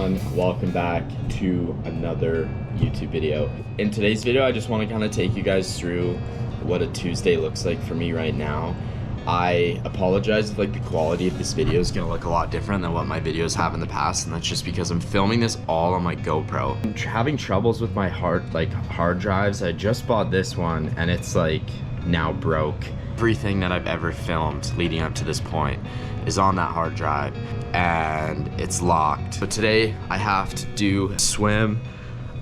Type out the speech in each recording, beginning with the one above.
everyone, welcome back to another YouTube video. In today's video, I just want to kind of take you guys through what a Tuesday looks like for me right now. I apologize if the quality of this video is gonna look a lot different than what my videos have in the past, and that's just because I'm filming this all on my GoPro. I'm having troubles with my hard drives. I just bought this one and it's now broke. Everything that I've ever filmed leading up to this point is on that hard drive and it's locked. But today I have to do a swim.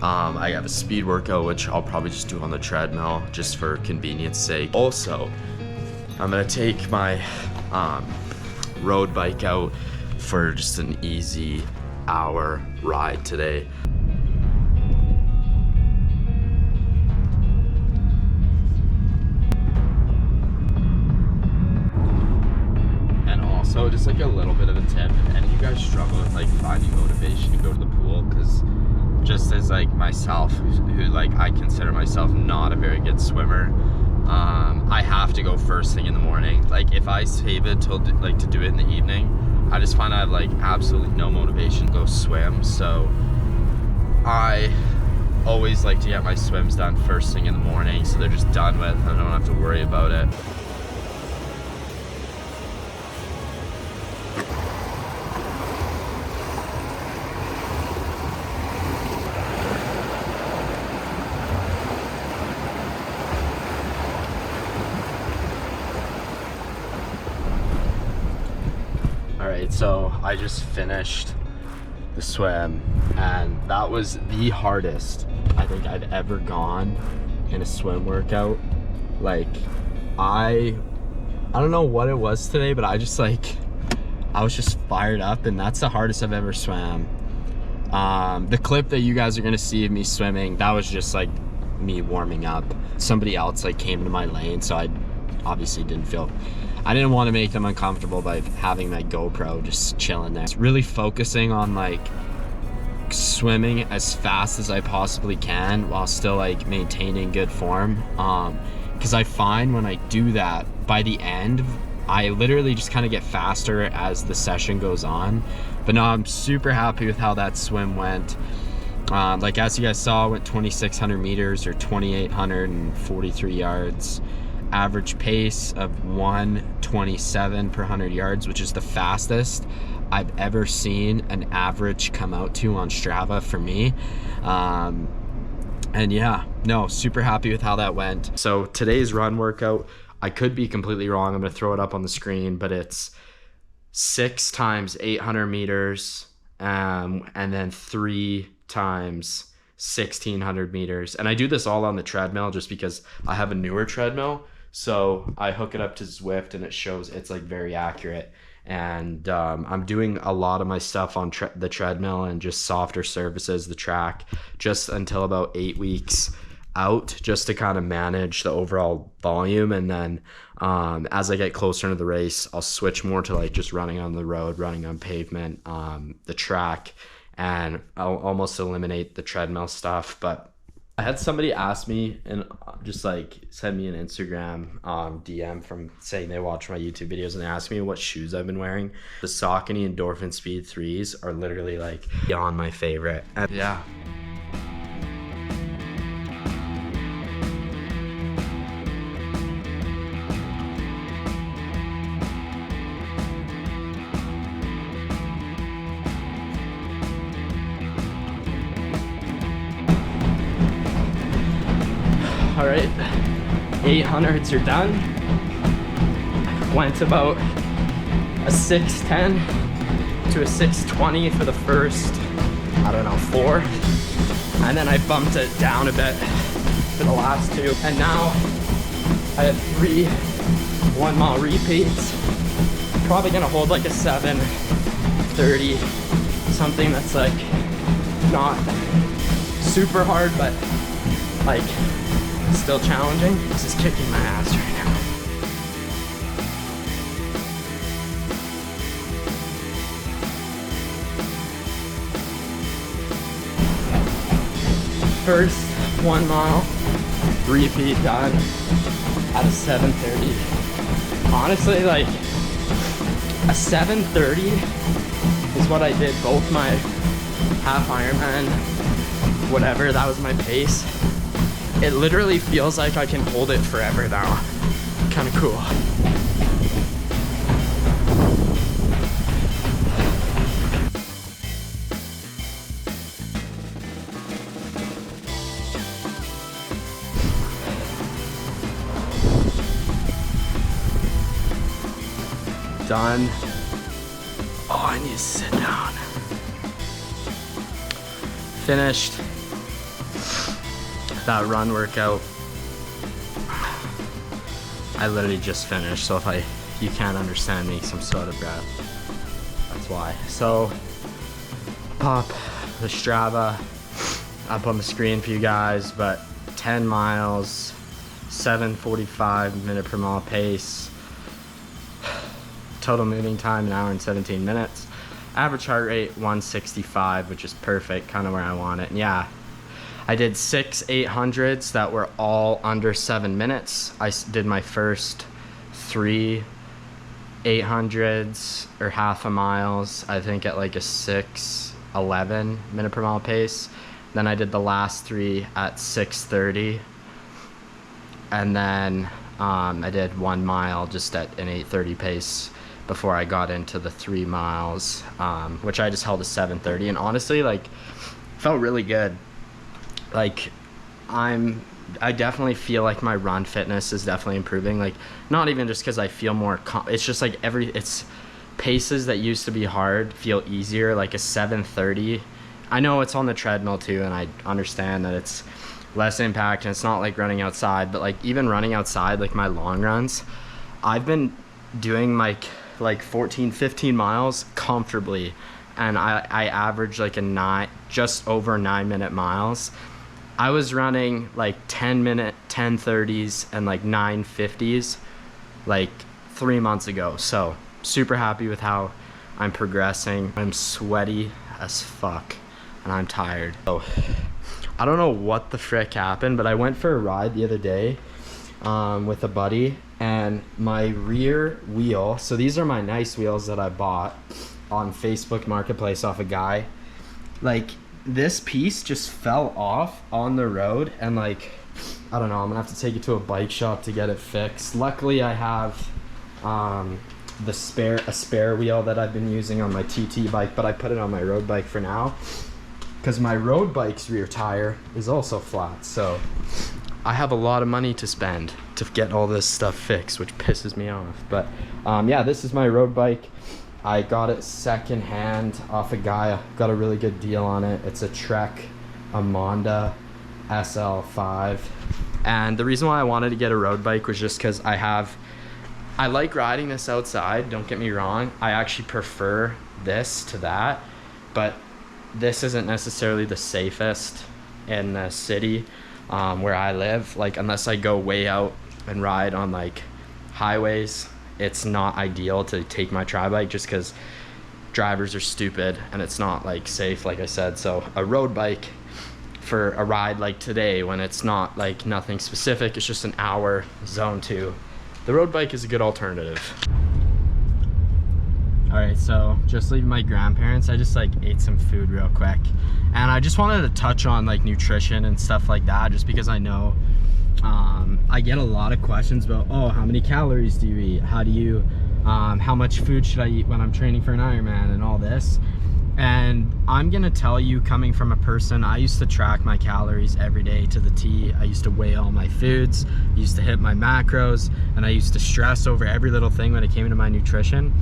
I have a speed workout, which I'll probably just do on the treadmill just for convenience sake. Also, I'm gonna take my road bike out for just an easy hour ride today. So just a little bit of a tip, and you guys struggle with finding motivation to go to the pool, because just as myself, who I consider myself not a very good swimmer, I have to go first thing in the morning. If I save it till to do it in the evening, I just find I have absolutely no motivation to go swim. So I always like to get my swims done first thing in the morning, so they're just done with and I don't have to worry about it. Alright, so I just finished the swim and that was the hardest I think I've ever gone in a swim workout. I don't know what it was today, but I just I was just fired up, and that's the hardest I've ever swam. The clip that you guys are gonna see of me swimming, that was just me warming up. Somebody else came into my lane, so I obviously I didn't want to make them uncomfortable by having my GoPro just chilling there. It's really focusing on swimming as fast as I possibly can while still maintaining good form. Because I find when I do that, by the end, I literally just kind of get faster as the session goes on. But no, I'm super happy with how that swim went. As you guys saw, I went 2,600 meters or 2,843 yards. Average pace of 1:27 per 100 yards, which is the fastest I've ever seen an average come out to on Strava for me. And yeah, no, super happy with how that went. So today's run workout, I could be completely wrong. I'm gonna throw it up on the screen, but it's 6 times 800 meters, and then 3 times 1,600 meters. And I do this all on the treadmill just because I have a newer treadmill. So I hook it up to Zwift and it shows it's very accurate. And I'm doing a lot of my stuff on the treadmill and just softer surfaces, the track, just until about 8 weeks out, just to kind of manage the overall volume. And then as I get closer into the race, I'll switch more to just running on the road, running on pavement, the track, and I'll almost eliminate the treadmill stuff. But I had somebody ask me and just send me an Instagram DM from saying they watch my YouTube videos, and they asked me what shoes I've been wearing. The Saucony Endorphin Speed 3s are literally beyond my favorite. And yeah. All right, 800s are done. Went about a 6:10 to a 6:20 for the first, 4. And then I bumped it down a bit for the last 2. And now I have 3 1-mile repeats. Probably gonna hold a 7:30, something that's not super hard, but still challenging. This is kicking my ass right now. First 1 mile repeat done at a 7:30. Honestly, like a 7:30 is what I did both my half Ironman, whatever, that was my pace. It literally feels like I can hold it forever now. Kind of cool. Done. Oh, I need to sit down. Finished that run workout. I literally just finished, so if you can't understand me, 'cause I'm so out of breath, that's why. So pop the Strava up on the screen for you guys, but 10 miles, 7:45 minute per mile pace. Total moving time, 1 hour and 17 minutes. Average heart rate, 165, which is perfect, kind of where I want it. And yeah, I did 6 800s that were all under 7 minutes. I did my first 3 800s or half a miles, I think at like a 6:11 minute per mile pace. Then I did the last 3 at 6:30. And then I did 1 mile just at an 8:30 pace before I got into the 3 miles, which I just held a 7:30. And honestly, like, felt really good. Like, I definitely feel like my run fitness is definitely improving. Like, not even just because I feel more, it's just like it's paces that used to be hard feel easier. Like a 7:30. I know it's on the treadmill too, and I understand that it's less impact and it's not like running outside, but like even running outside, like my long runs, I've been doing like 14, 15 miles comfortably, and I average like just over 9 minute miles. I was running like 10-minute 10:30s and like 9:50s like 3 months ago. So super happy with how I'm progressing. I'm sweaty as fuck and I'm tired. So I don't know what the frick happened, but I went for a ride the other day with a buddy, and my rear wheel, so these are my nice wheels that I bought on Facebook Marketplace off a guy, like this piece just fell off on the road, and like I don't know, I'm gonna have to take it to a bike shop to get it fixed. Luckily I have a spare wheel that I've been using on my TT bike, but I put it on my road bike for now because my road bike's rear tire is also flat. So I have a lot of money to spend to get all this stuff fixed, which pisses me off. But yeah, this is my road bike. I got it secondhand off a guy. I got a really good deal on it. It's a Trek Amonda SL5. And the reason why I wanted to get a road bike was just because I like riding this outside, don't get me wrong. I actually prefer this to that, but this isn't necessarily the safest in the city where I live. Like, unless I go way out and ride on like highways, it's not ideal to take my tri bike just because drivers are stupid and it's not like safe, like I said. So a road bike for a ride like today, when it's not like nothing specific, it's just an hour zone 2, the road bike is a good alternative. All right, so just leaving my grandparents, I just like ate some food real quick, and I just wanted to touch on like nutrition and stuff like that, just because I know I get a lot of questions about, oh, how many calories do you eat? How do you, how much food should I eat when I'm training for an Ironman and all this? And I'm gonna tell you, coming from a person, I used to track my calories every day to the T. I used to weigh all my foods, I used to hit my macros, and I used to stress over every little thing when it came to my nutrition.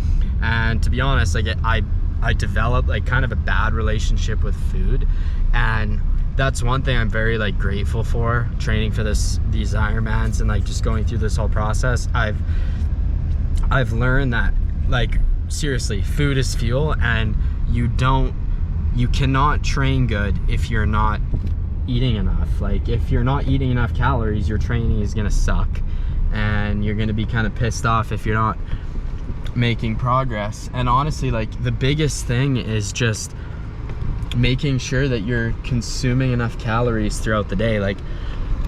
And to be honest, like I developed like kind of a bad relationship with food, and that's one thing I'm very like grateful for training for these Ironmans and like just going through this whole process. I've learned that, like, seriously, food is fuel, and you cannot train good if you're not eating enough. Like, if you're not eating enough calories, your training is gonna suck, and you're gonna be kind of pissed off if you're not making progress. And honestly, like, the biggest thing is just making sure that you're consuming enough calories throughout the day. Like,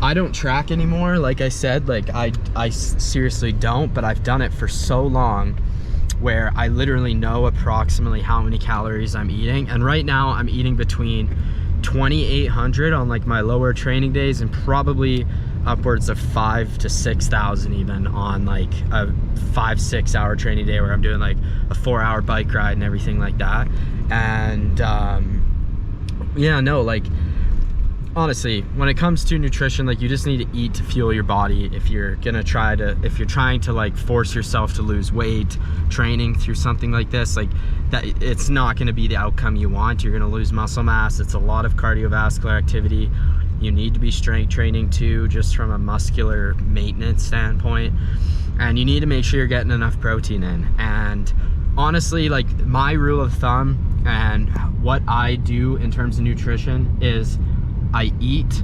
I don't track anymore, like I said, like I seriously don't, but I've done it for so long, where I literally know approximately how many calories I'm eating. And right now I'm eating between 2,800 on like my lower training days and probably upwards of 5,000 to 6,000 even on like a 5-6 hour training day where I'm doing like a 4-hour bike ride and everything like that. And yeah, no, like honestly, when it comes to nutrition, like you just need to eat to fuel your body. If you're trying to like force yourself to lose weight training through something like this, like that, it's not going to be the outcome you want. You're going to lose muscle mass. It's a lot of cardiovascular activity. You need to be strength training too, just from a muscular maintenance standpoint. And you need to make sure you're getting enough protein in. And honestly, like my rule of thumb and what I do in terms of nutrition is I eat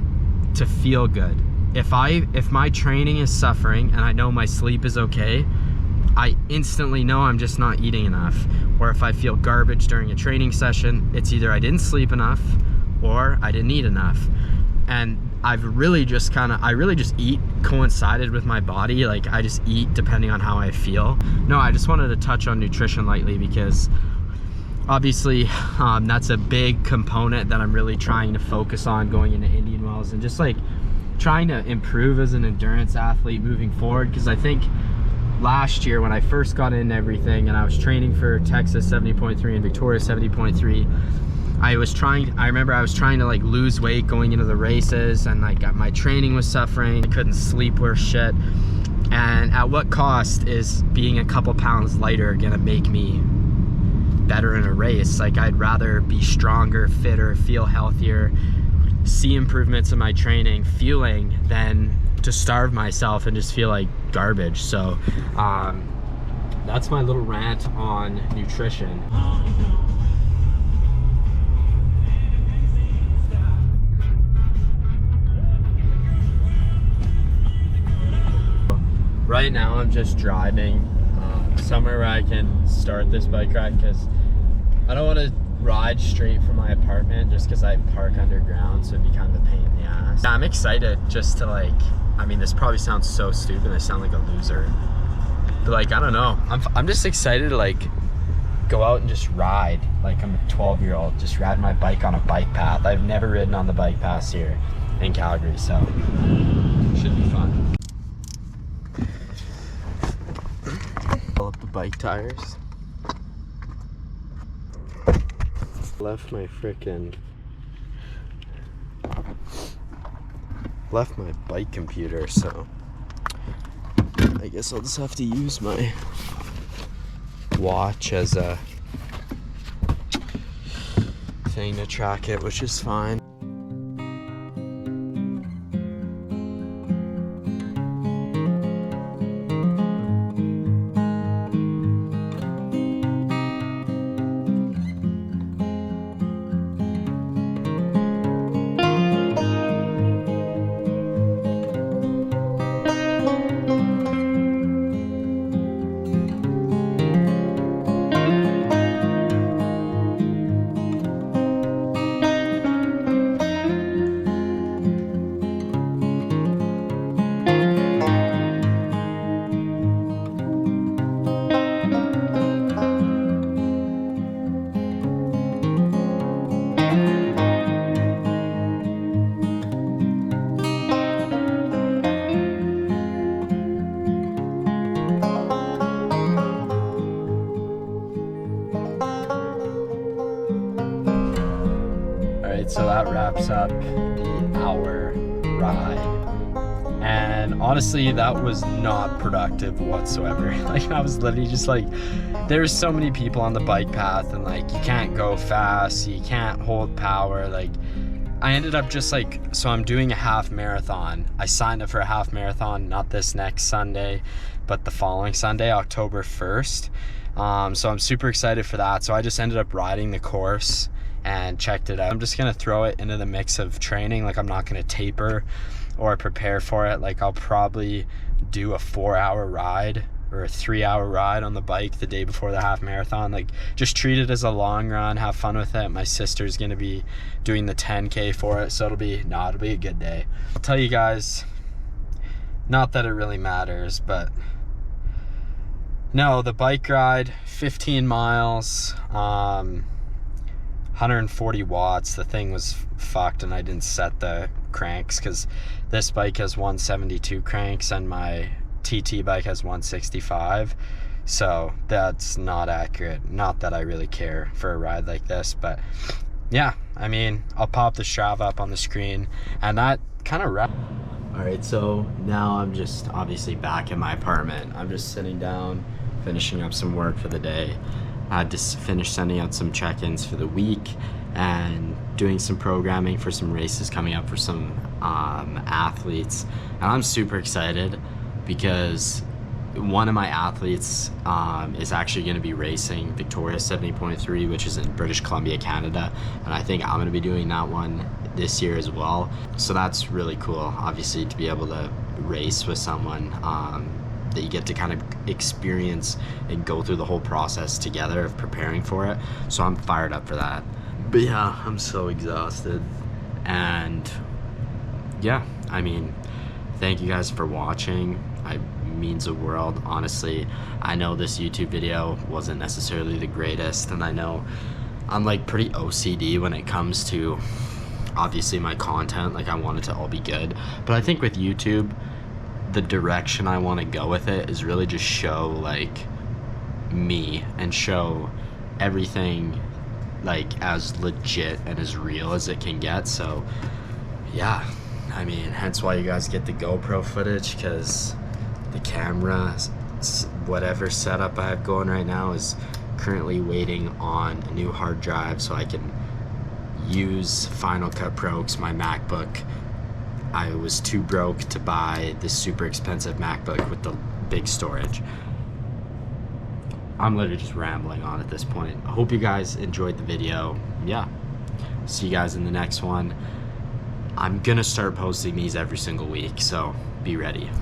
to feel good. If my training is suffering and I know my sleep is okay, I instantly know I'm just not eating enough. Or if I feel garbage during a training session, it's either I didn't sleep enough or I didn't eat enough. And I really just eat coincided with my body. Like I just eat depending on how I feel. No, I just wanted to touch on nutrition lightly because obviously that's a big component that I'm really trying to focus on going into Indian Wells and just like trying to improve as an endurance athlete moving forward. Because I think last year when I first got into everything and I was training for Texas 70.3 and Victoria 70.3, I remember I was trying to like lose weight going into the races, and like my training was suffering. I couldn't sleep worth shit. And at what cost is being a couple pounds lighter gonna make me better in a race? Like I'd rather be stronger, fitter, feel healthier, see improvements in my training, feeling, than to starve myself and just feel like garbage. So that's my little rant on nutrition. Right now I'm just driving somewhere where I can start this bike ride because I don't want to ride straight from my apartment just because I park underground, so it'd be kind of a pain in the ass. I'm excited just to like, I mean this probably sounds so stupid, I sound like a loser, but like I don't know, I'm just excited to like go out and just ride like I'm a 12-year-old, just ride my bike on a bike path. I've never ridden on the bike paths here in Calgary, so it should be fun. Up the bike tires. Left my bike computer, so I guess I'll just have to use my watch as a thing to track it, which is fine. So that wraps up the hour ride, and honestly that was not productive whatsoever. Like I was literally just like, there's so many people on the bike path and like you can't go fast, you can't hold power. Like I ended up just like, so I'm doing a half marathon. I signed up for a half marathon, not this next Sunday but the following Sunday, October 1st. So I'm super excited for that. So I just ended up riding the course and checked it out. I'm just gonna throw it into the mix of training. Like I'm not gonna taper or prepare for it. Like I'll probably do a 4-hour ride or a 3-hour ride on the bike the day before the half marathon. Like just treat it as a long run, have fun with it. My sister's gonna be doing the 10K for it, so it'll be a good day. I'll tell you guys, not that it really matters, but No, the bike ride, 15 miles, 140 watts. The thing was fucked, and I didn't set the cranks because this bike has 172 cranks and my TT bike has 165. So that's not accurate. Not that I really care for a ride like this, but yeah, I mean, I'll pop the Strava up on the screen, and that kind of All right, so now I'm just obviously back in my apartment. I'm just sitting down, finishing up some work for the day. I had to finish sending out some check-ins for the week and doing some programming for some races coming up for some athletes. And I'm super excited because one of my athletes is actually going to be racing Victoria 70.3, which is in British Columbia, Canada. And I think I'm going to be doing that one this year as well. So that's really cool, obviously, to be able to race with someone that you get to kind of experience and go through the whole process together of preparing for it. So I'm fired up for that. But yeah, I'm so exhausted. And yeah, I mean, thank you guys for watching. It means the world, honestly. I know this YouTube video wasn't necessarily the greatest, and I know I'm like pretty OCD when it comes to obviously my content. Like, I want it to all be good, but I think with YouTube, the direction I want to go with it is really just show like me and show everything like as legit and as real as it can get. So yeah, I mean, hence why you guys get the GoPro footage, because the camera, whatever setup I have going right now, is currently waiting on a new hard drive so I can use Final Cut Pro, because my MacBook, I was too broke to buy this super expensive MacBook with the big storage. I'm literally just rambling on at this point. I hope you guys enjoyed the video. Yeah, see you guys in the next one. I'm gonna start posting these every single week, so be ready.